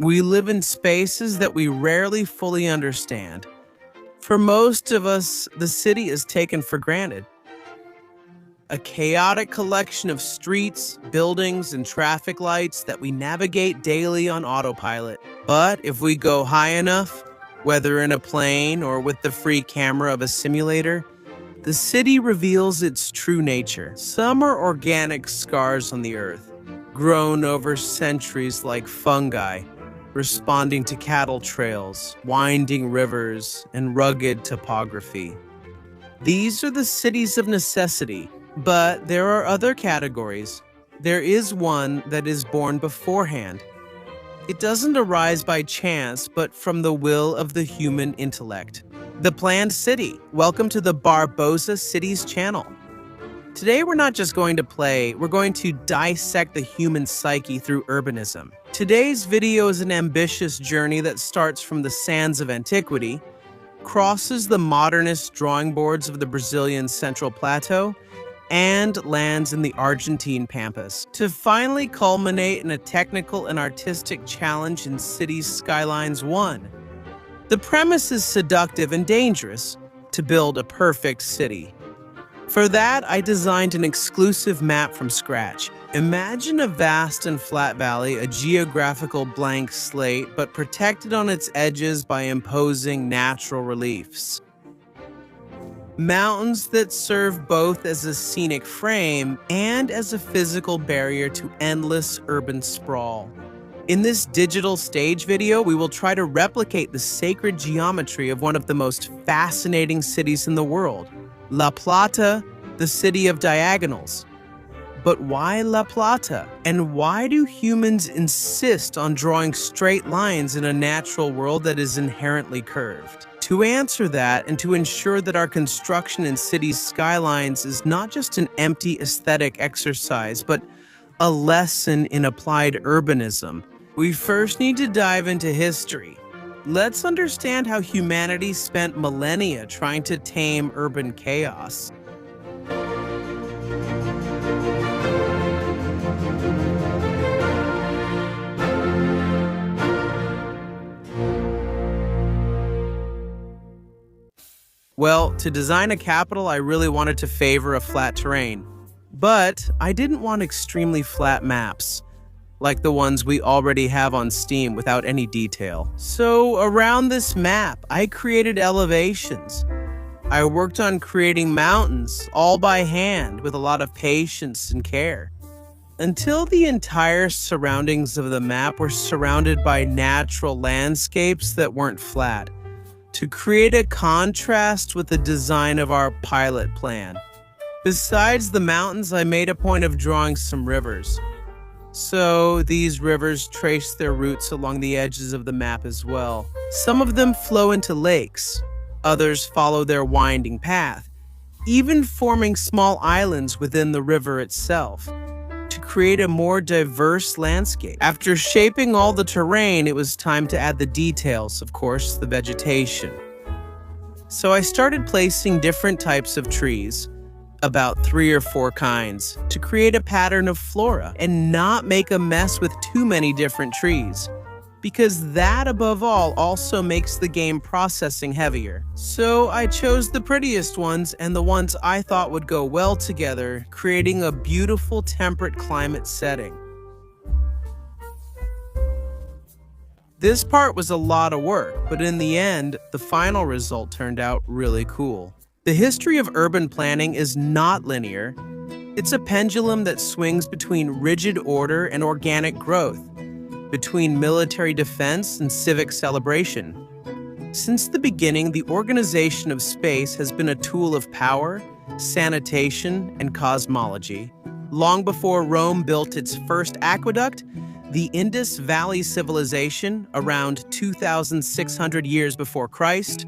We live in spaces that we rarely fully understand. For most of us, the city is taken for granted. A chaotic collection of streets, buildings, and traffic lights that we navigate daily on autopilot. But if we go high enough, whether in a plane or with the free camera of a simulator, the city reveals its true nature. Some are organic scars on the earth, grown over centuries like fungi, responding to cattle trails, winding rivers, and rugged topography. These are the cities of necessity, but there are other categories. There is one that is born beforehand. It doesn't arise by chance, but from the will of the human intellect. The planned city. Welcome to the Barbosa Cities channel. Today we're not just going to play, we're going to dissect the human psyche through urbanism. Today's video is an ambitious journey that starts from the sands of antiquity, crosses the modernist drawing boards of the Brazilian Central Plateau, and lands in the Argentine Pampas, to finally culminate in a technical and artistic challenge in Cities Skylines 1. The premise is seductive and dangerous: to build a perfect city. For that, I designed an exclusive map from scratch. Imagine a vast and flat valley, a geographical blank slate, but protected on its edges by imposing natural reliefs. Mountains that serve both as a scenic frame and as a physical barrier to endless urban sprawl. In this digital stage video, we will try to replicate the sacred geometry of one of the most fascinating cities in the world, La Plata, the city of diagonals. But why La Plata? And why do humans insist on drawing straight lines in a natural world that is inherently curved? To answer that, and to ensure that our construction in cities' skylines is not just an empty aesthetic exercise, but a lesson in applied urbanism, we first need to dive into history. Let's understand how humanity spent millennia trying to tame urban chaos. Well, to design a capital, I really wanted to favor a flat terrain. But I didn't want extremely flat maps, like the ones we already have on Steam without any detail. So around this map, I created elevations. I worked on creating mountains, all by hand, with a lot of patience and care, until the entire surroundings of the map were surrounded by natural landscapes that weren't flat, to create a contrast with the design of our pilot plan. Besides the mountains, I made a point of drawing some rivers. So these rivers trace their routes along the edges of the map as well. Some of them flow into lakes, others follow their winding path, even forming small islands within the river itself, to create a more diverse landscape. After shaping all the terrain, it was time to add the details, of course, the vegetation. So I started placing different types of trees, about 3 or 4 kinds, to create a pattern of flora and not make a mess with too many different trees, because that, above all, also makes the game processing heavier. So I chose the prettiest ones and the ones I thought would go well together, creating a beautiful temperate climate setting. This part was a lot of work, but in the end, the final result turned out really cool. The history of urban planning is not linear. It's a pendulum that swings between rigid order and organic growth, between military defense and civic celebration. Since the beginning, the organization of space has been a tool of power, sanitation, and cosmology. Long before Rome built its first aqueduct, the Indus Valley civilization, around 2,600 years before Christ,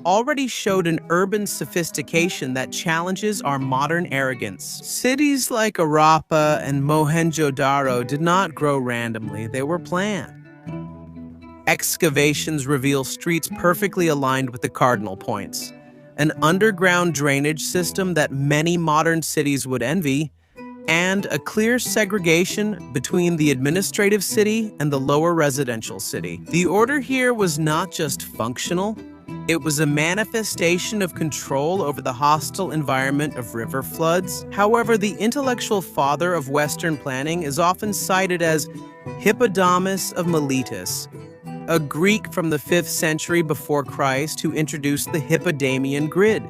already showed an urban sophistication that challenges our modern arrogance. Cities like Harappa and Mohenjo-daro did not grow randomly, they were planned. Excavations reveal streets perfectly aligned with the cardinal points. An underground drainage system that many modern cities would envy, and a clear segregation between the administrative city and the lower residential city. The order here was not just functional, it was a manifestation of control over the hostile environment of river floods. However, the intellectual father of Western planning is often cited as Hippodamus of Miletus, a Greek from the 5th century before Christ who introduced the Hippodamian grid.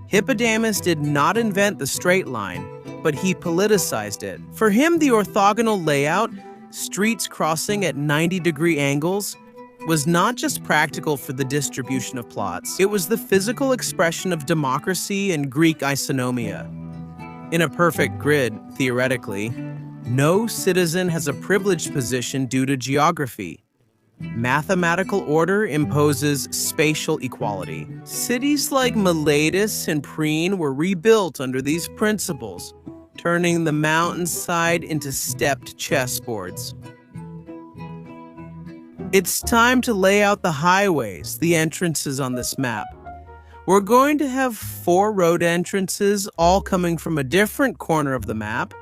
Hippodamus did not invent the straight line, but he politicized it. For him, the orthogonal layout, streets crossing at 90-degree angles, was not just practical for the distribution of plots. It was the physical expression of democracy and Greek isonomia. In a perfect grid, theoretically, no citizen has a privileged position due to geography. Mathematical order imposes spatial equality. Cities like Miletus and Priene were rebuilt under these principles, turning the mountainside into stepped chessboards. It's time to lay out the highways, the entrances on this map. We're going to have 4 road entrances, all coming from a different corner of the map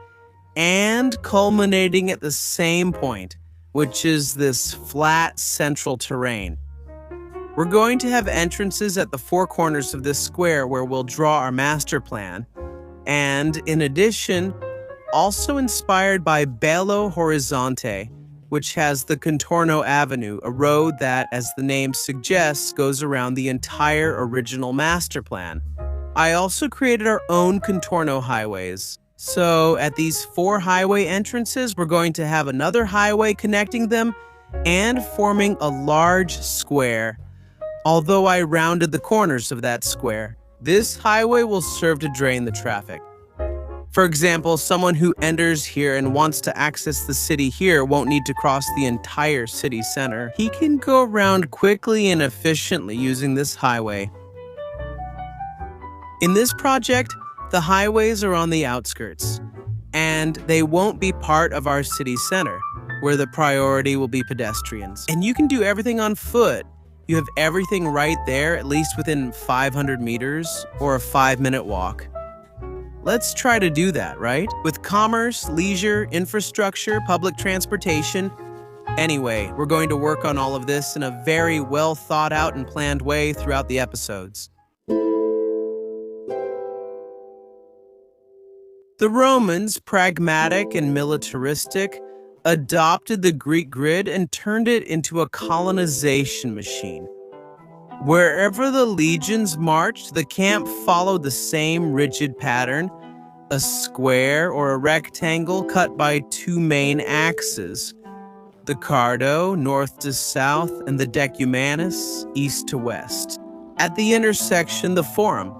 and culminating at the same point, which is this flat central terrain. We're going to have entrances at the 4 corners of this square where we'll draw our master plan, and in addition, also inspired by Belo Horizonte, which has the Contorno Avenue, a road that, as the name suggests, goes around the entire original master plan. I also created our own Contorno highways. So at these 4 highway entrances, we're going to have another highway connecting them and forming a large square. Although I rounded the corners of that square, this highway will serve to drain the traffic. For example, someone who enters here and wants to access the city here won't need to cross the entire city center. He can go around quickly and efficiently using this highway. In this project, the highways are on the outskirts, and they won't be part of our city center, where the priority will be pedestrians. And you can do everything on foot. You have everything right there, at least within 500 meters or a 5-minute walk. Let's try to do that, right? With commerce, leisure, infrastructure, public transportation. Anyway, we're going to work on all of this in a very well thought out and planned way throughout the episodes. The Romans, pragmatic and militaristic, adopted the Greek grid and turned it into a colonization machine. Wherever the legions marched, the camp followed the same rigid pattern, a square or a rectangle cut by 2 main axes, the Cardo, north to south, and the Decumanus, east to west. At the intersection, the Forum.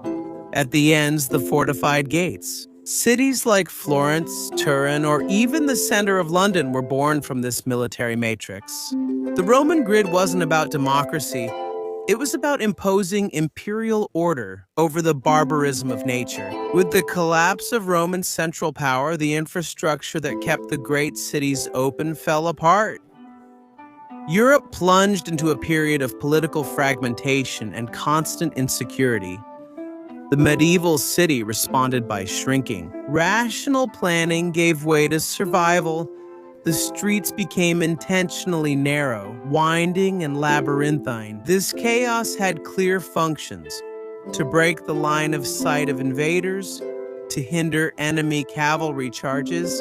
At the ends, the fortified gates. Cities like Florence, Turin, or even the center of London were born from this military matrix. The Roman grid wasn't about democracy. It was about imposing imperial order over the barbarism of nature. With the collapse of Roman central power, the infrastructure that kept the great cities open fell apart. Europe plunged into a period of political fragmentation and constant insecurity. The medieval city responded by shrinking. Rational planning gave way to survival. The streets became intentionally narrow, winding, and labyrinthine. This chaos had clear functions: to break the line of sight of invaders, to hinder enemy cavalry charges,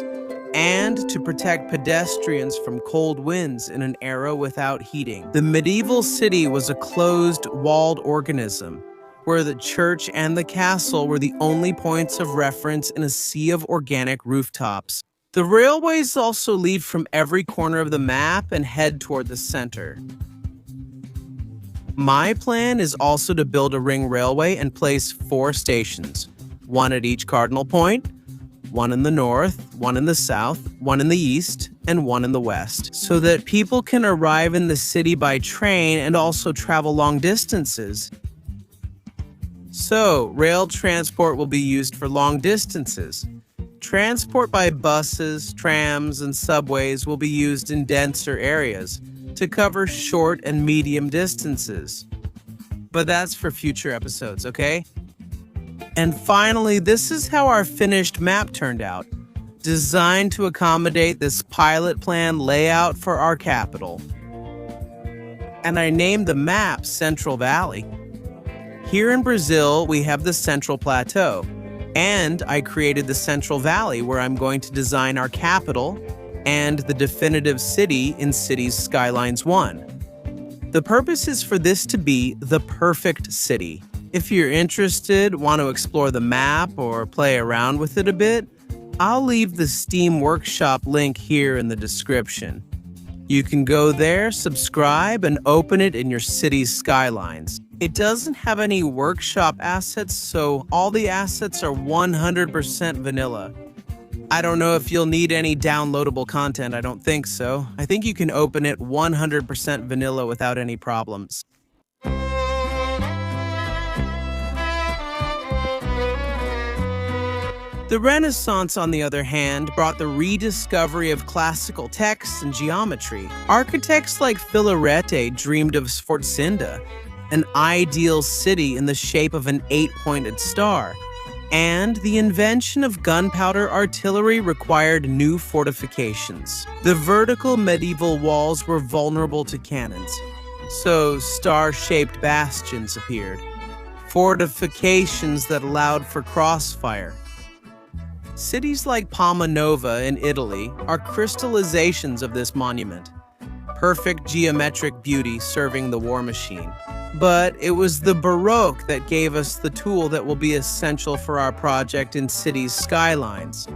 and to protect pedestrians from cold winds in an era without heating. The medieval city was a closed, walled organism, where the church and the castle were the only points of reference in a sea of organic rooftops. The railways also lead from every corner of the map and head toward the center. My plan is also to build a ring railway and place 4 stations, 1 at each cardinal point, 1 in the north, 1 in the south, 1 in the east, and 1 in the west, so that people can arrive in the city by train and also travel long distances. So, rail transport will be used for long distances. Transport by buses, trams, and subways will be used in denser areas to cover short and medium distances. But that's for future episodes, okay? And finally, this is how our finished map turned out. designed to accommodate this pilot plan layout for our capital. And I named the map Central Valley. Here in Brazil, we have the Central Plateau, and I created the Central Valley where I'm going to design our capital and the definitive city in Cities Skylines 1. The purpose is for this to be the perfect city. If you're interested, want to explore the map or play around with it a bit, I'll leave the Steam Workshop link here in the description. You can go there, subscribe, and open it in your city's skylines. It doesn't have any workshop assets, so all the assets are 100% vanilla. I don't know if you'll need any downloadable content, I don't think so. I think you can open it 100% vanilla without any problems. The Renaissance, on the other hand, brought the rediscovery of classical texts and geometry. Architects like Filarete dreamed of Sforzinda, an ideal city in the shape of an 8-pointed star. And the invention of gunpowder artillery required new fortifications. The vertical medieval walls were vulnerable to cannons, so star-shaped bastions appeared, fortifications that allowed for crossfire. Cities like Palma Nova in Italy are crystallizations of this monument, perfect geometric beauty serving the war machine. But it was the Baroque that gave us the tool that will be essential for our project in Cities Skylines: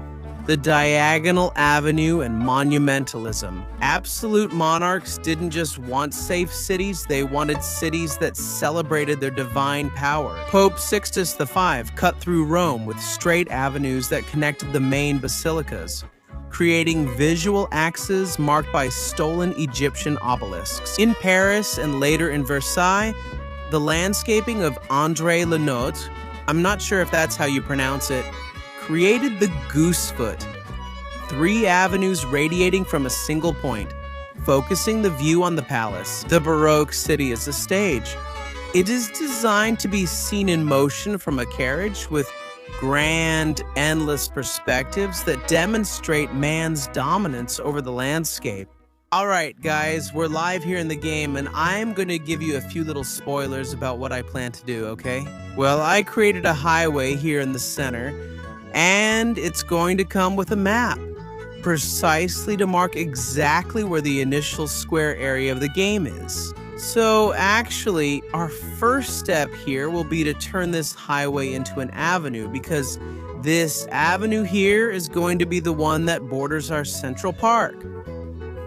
the diagonal avenue and monumentalism. Absolute monarchs didn't just want safe cities, they wanted cities that celebrated their divine power. Pope Sixtus V cut through Rome with straight avenues that connected the main basilicas, creating visual axes marked by stolen Egyptian obelisks. In Paris and later in Versailles, the landscaping of André Lenotre, I'm not sure if that's how you pronounce it, created the goosefoot, 3 avenues radiating from a single point, focusing the view on the palace. The Baroque city is a stage. It is designed to be seen in motion from a carriage with grand, endless perspectives that demonstrate man's dominance over the landscape. Alright guys, we're live here in the game and I'm going to give you a few little spoilers about what I plan to do, okay? Well, I created a highway here in the center, and it's going to come with a map, precisely to mark exactly where the initial square area of the game is. So actually, our first step here will be to turn this highway into an avenue, because this avenue here is going to be the one that borders our central park.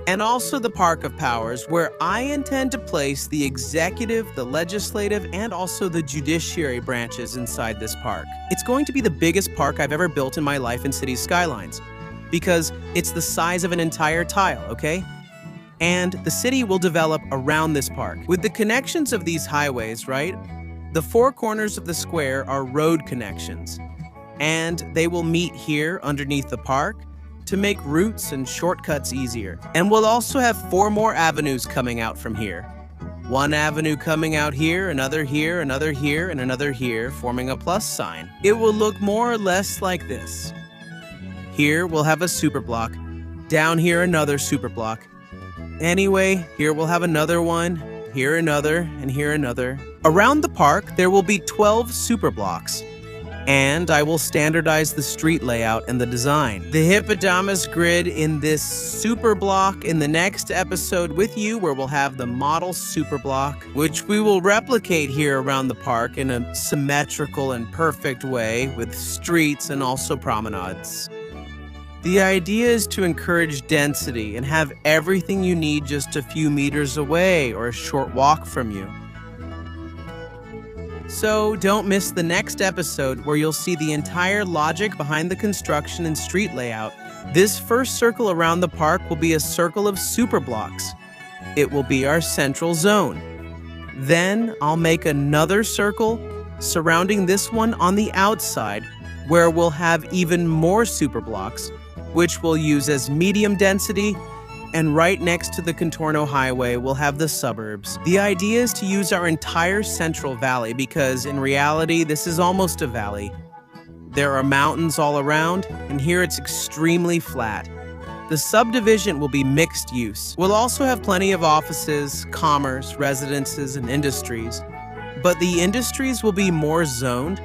And also the Park of Powers, where I intend to place the executive, the legislative, and also the judiciary branches inside this park. It's going to be the biggest park I've ever built in my life in Cities Skylines, because it's the size of an entire tile, okay? And the city will develop around this park. With the connections of these highways, right? The 4 corners of the square are road connections, and they will meet here underneath the park to make routes and shortcuts easier. And we'll also have 4 more avenues coming out from here. 1 avenue coming out here, another here, another here, and another here, forming a plus sign. It will look more or less like this. Here we'll have a super block, down here another super block. Anyway, here we'll have another one, here another, and here another. Around the park, there will be 12 super blocks, and I will standardize the street layout and the design. The hippopotamus grid in this super block in the next episode with you, where we'll have the model super block, which we will replicate here around the park in a symmetrical and perfect way with streets and also promenades. The idea is to encourage density and have everything you need just a few meters away or a short walk from you. So don't miss the next episode, where you'll see the entire logic behind the construction and street layout. This first circle around the park will be a circle of super blocks. It will be our central zone. Then I'll make another circle surrounding this one on the outside, where we'll have even more super blocks, which we'll use as medium density. And right next to the Contorno Highway, we'll have the suburbs. The idea is to use our entire Central Valley, because in reality, this is almost a valley. There are mountains all around, and here it's extremely flat. The subdivision will be mixed use. We'll also have plenty of offices, commerce, residences, and industries. But the industries will be more zoned,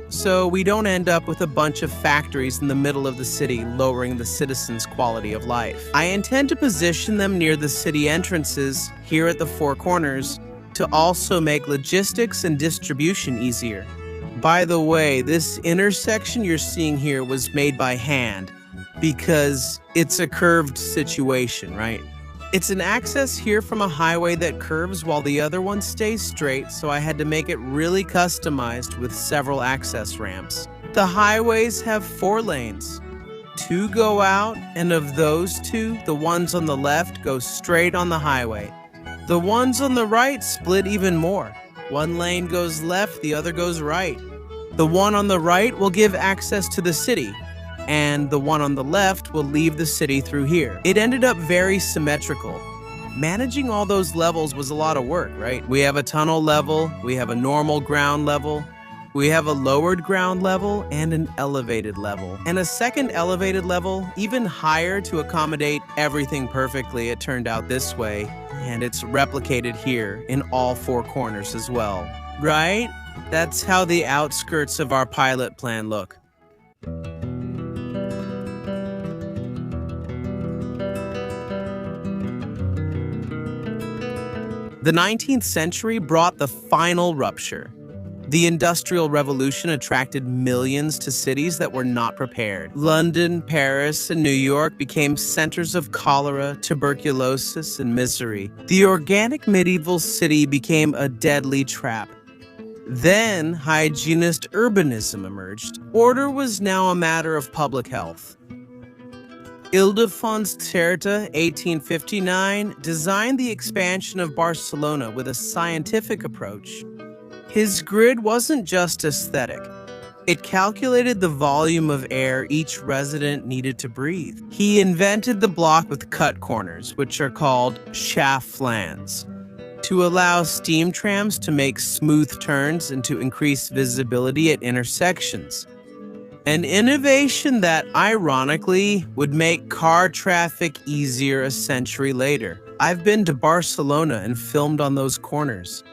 so we don't end up with a bunch of factories in the middle of the city, lowering the citizens' quality of life. I intend to position them near the city entrances here at the Four Corners to also make logistics and distribution easier. By the way, this intersection you're seeing here was made by hand because it's a curved situation, right? It's an access here from a highway that curves while the other one stays straight, so I had to make it really customized with several access ramps. The highways have 4 lanes. 2 go out, and of those 2, the ones on the left go straight on the highway. The ones on the right split even more. 1 lane goes left, the other goes right. The one on the right will give access to the city, and the one on the left will leave the city through here. It ended up very symmetrical. Managing all those levels was a lot of work, right? We have a tunnel level, we have a normal ground level, we have a lowered ground level, and an elevated level. And a second elevated level, even higher to accommodate everything perfectly. It turned out this way, and it's replicated here in all 4 corners as well. Right? That's how the outskirts of our pilot plan look. The 19th century brought the final rupture. The Industrial Revolution attracted millions to cities that were not prepared. London, Paris, and New York became centers of cholera, tuberculosis, and misery. The organic medieval city became a deadly trap. Then, hygienist urbanism emerged. Order was now a matter of public health. Ildefons Certa, 1859, designed the expansion of Barcelona with a scientific approach. His grid wasn't just aesthetic. It calculated the volume of air each resident needed to breathe. He invented the block with cut corners, which are called shaft flans, to allow steam trams to make smooth turns and to increase visibility at intersections. An innovation that, ironically, would make car traffic easier a century later. I've been to Barcelona and filmed on those corners.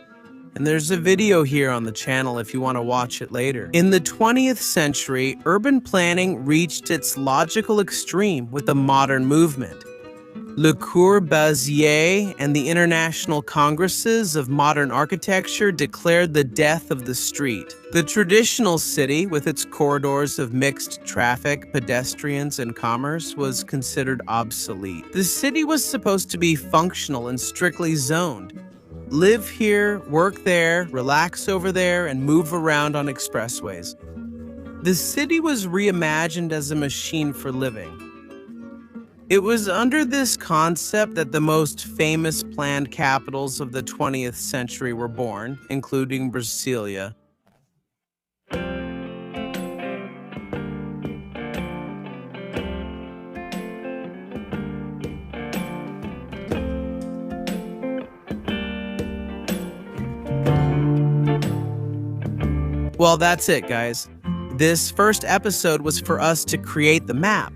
And there's a video here on the channel if you want to watch it later. In the 20th century, urban planning reached its logical extreme with the modern movement. Le Corbusier and the International Congresses of Modern Architecture declared the death of the street. The traditional city, with its corridors of mixed traffic, pedestrians, and commerce, was considered obsolete. The city was supposed to be functional and strictly zoned. Live here, work there, relax over there, and move around on expressways. The city was reimagined as a machine for living. It was under this concept that the most famous planned capitals of the 20th century were born, including Brasilia. Well, that's it, guys. This first episode was for us to create the map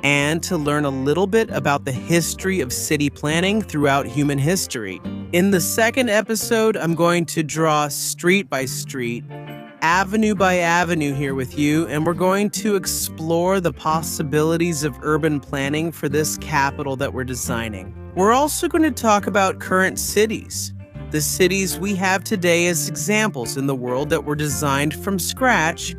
and to learn a little bit about the history of city planning throughout human history. In the second episode, I'm going to draw street by street, avenue by avenue here with you, and we're going to explore the possibilities of urban planning for this capital that we're designing. We're also going to talk about current cities, the cities we have today as examples in the world that were designed from scratch.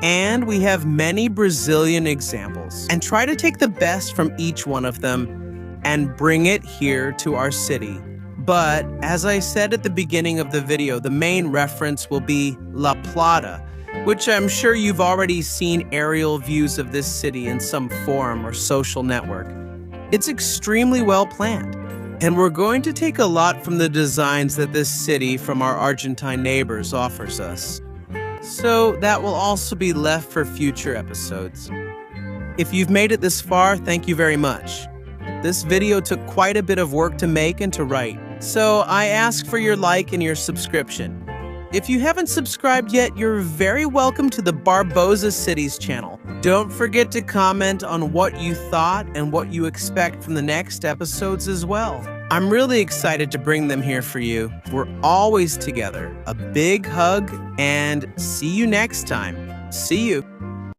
And we have many Brazilian examples, and try to take the best from each one of them and bring it here to our city. But as I said at the beginning of the video, the main reference will be La Plata, which I'm sure you've already seen aerial views of this city in some forum or social network. It's extremely well planned, and we're going to take a lot from the designs that this city from our Argentine neighbors offers us. So that will also be left for future episodes. If you've made it this far, thank you very much. This video took quite a bit of work to make and to write, so I ask for your like and your subscription. If you haven't subscribed yet, you're very welcome to the Barboza Cities channel. Don't forget to comment on what you thought and what you expect from the next episodes as well. I'm really excited to bring them here for you. We're always together. A big hug and see you next time. See you.